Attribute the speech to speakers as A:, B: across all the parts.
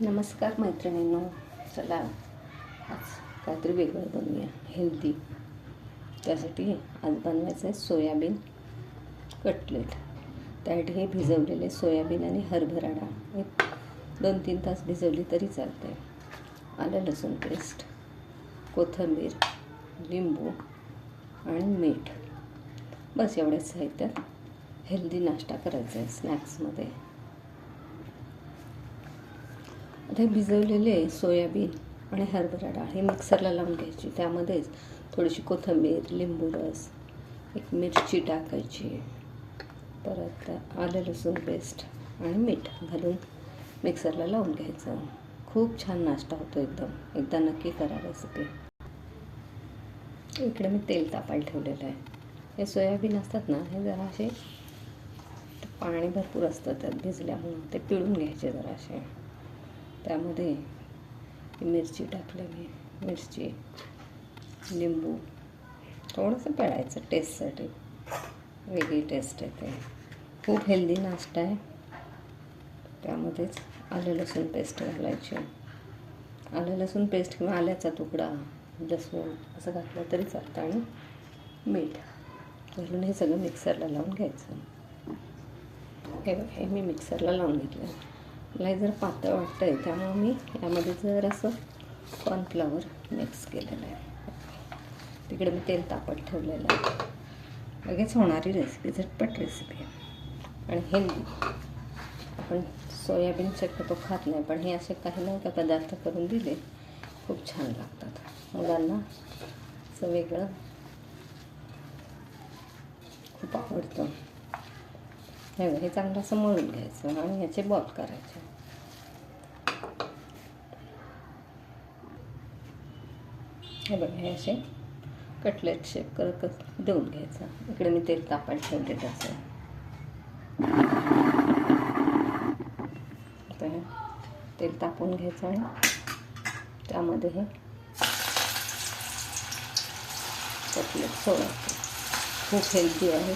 A: नमस्कार मैत्रिणींनो, चला आज काहीतरी वेगळं बनवूया, हेल्दी. त्यासाठी आज बनवायचं आहे सोयाबीन कटलेट. त्यासाठी हे भिजवलेले सोयाबीन आणि हरभरा डाळ एक 2-3 तास भिजवली तरी चालते. आलं लसूण पेस्ट, कोथिंबीर, लिंबू आणि मीठ, बस एवढेच साहित्यात हेल्दी नाश्ता करायचा आहे स्नॅक्समध्ये. आता भिजवलेले सोयाबीन आणि हरभरा डाळ हे मिक्सरला लावून घ्यायची. त्यामध्येच थोडीशी कोथिंबीर, लिंबू रस, एक मिरची टाकायची, परत आलं लसूण पेस्ट आणि मीठ घालून मिक्सरला लावून घ्यायचं. खूप छान नाश्ता होतो एकदम. एकदा नक्की करा रेसिपी. इकडे मी तेल तापायला ठेवलेलं आहे. हे सोयाबीन असतात ना, हे जरा असे पाणी भरपूर असतं त्यात भिजल्यामुळं ते पिळून घ्यायचे जरासे. त्यामध्ये मिरची टाकलेली, मिरची, लिंबू थोडंसं पिळायचं टेस्टसाठी, वेगळी टेस्ट येते. खूप हेल्दी नाश्ता आहे. त्यामध्येच आलं लसूण पेस्ट घालायची. आलं लसूण पेस्ट किंवा आल्याचा तुकडा, लसूण असं घातलं तरी चालतं, आणि मीठ घालून हे सगळं मिक्सरला लावून घ्यायचं. हे मी मिक्सरला लावून घेतलं. मला जर पातळ वाटतं आहे, त्यामुळे मी यामध्ये जरासं कॉर्नफ्लॉवर मिक्स केलेलं आहे. तिकडे मी तेल तापत ठेवलेलं आहे. लगेच होणारी रेसिपी, झटपट रेसिपी आहे आणि हेल्दी. आपण सोयाबीन शक्यतो खात नाही, पण हे असे काही नाही का पदार्थ करून दिले खूप छान लागतात. मुलांना असं वेगळं खूप आवडतं. हे चांगलं असं मळून घ्यायचं आणि ह्याचे बॉल करायचे. हे बघा, हे असे कटलेट शेप करत देऊन घ्यायचं. इकडे मी तेल तापायला ठेवलेलं असं. आता हे तेल तापवून घ्यायचं आणि त्यामध्ये हे कटलेट सोडायचं. खूप हेल्दी आहे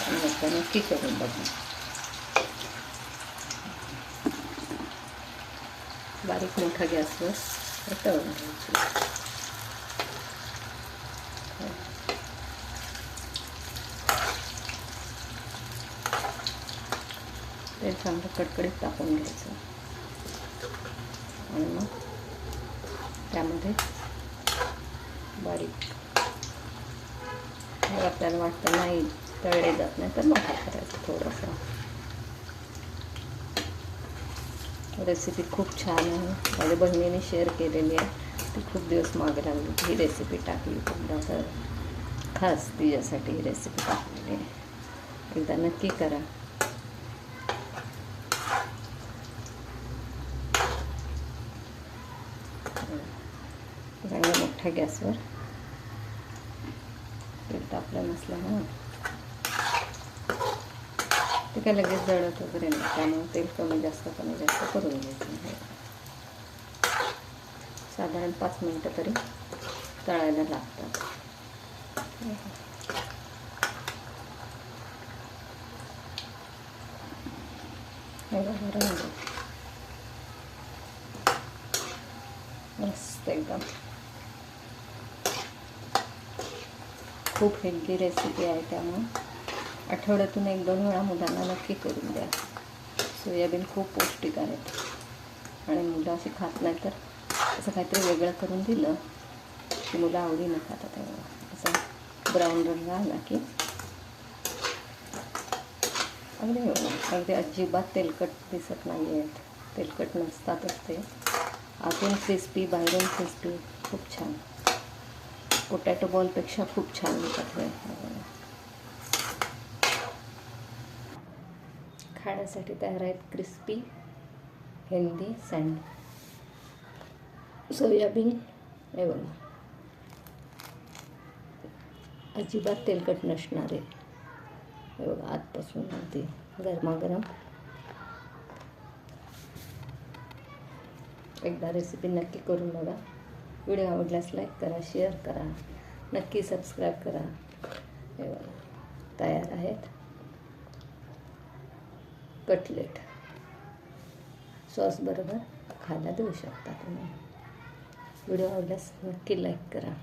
A: आणि आता नक्की करून बघा. बारीक मोठा गॅसवर तळून घ्यायची. ते चांगलं कडकडीत टाकून घ्यायचं आणि मग त्यामध्ये बारीक, आपल्याला वाटतं नाही तळले जात नाही तर मोठा करायचं थोडंसं. रेसिपी खूप छान आहे. माझ्या बहिणीने शेअर केलेली आहे. ती खूप दिवस मागे लागली ही रेसिपी टाकली, पुन्हा तर खास तिच्यासाठी ही रेसिपी टाकलेली आहे. एकदा नक्की करा. चांगल्या मोठ्या गॅसवर तेल तापलं नसल्यामुळं ते काय लगेच जळत वगैरे नाही, त्यामुळे तेल कमी जास्त करून घ्यायचं. साधारण 5 मिनटं तरी तळायला लागतात. मस्त एकदम. खूप हेल्दी रेसिपी आहे, त्यामुळे आठवड्यातून 1-2 वेळा मुलांना नक्की करून द्या. सोयाबीन खूप पौष्टिक आहेत आणि मुलं अशी खात नाही, तर असं काहीतरी वेगळं करून दिलं की मुलं आवडीनं खातात. असा ब्राऊन रंग आला की अगदी अजिबात तेलकट दिसत नाही आहेत. तेलकट नसतातच ते. आतून क्रिस्पी, बाहेरून क्रिस्पी, खूप छान. पोटॅटो बॉलपेक्षा खूप छान होतात हे. खाण्यासाठी तयार आहेत क्रिस्पी हेल्दी सोयाबीन. हे बघा, अजिबात तेलकट नसणारे. हे बघा, आतपासून अगदी गरमागरम. एकदा रेसिपी नक्की करून बघा. व्हिडिओ आवडल्यास लाईक करा, शेअर करा, नक्की सबस्क्राईब करा. हे बघा, तयार आहेत कटलेट. सॉसबरोबर खायला देऊ शकता तुम्ही. व्हिडिओ आवडल्यास नक्की लाईक करा.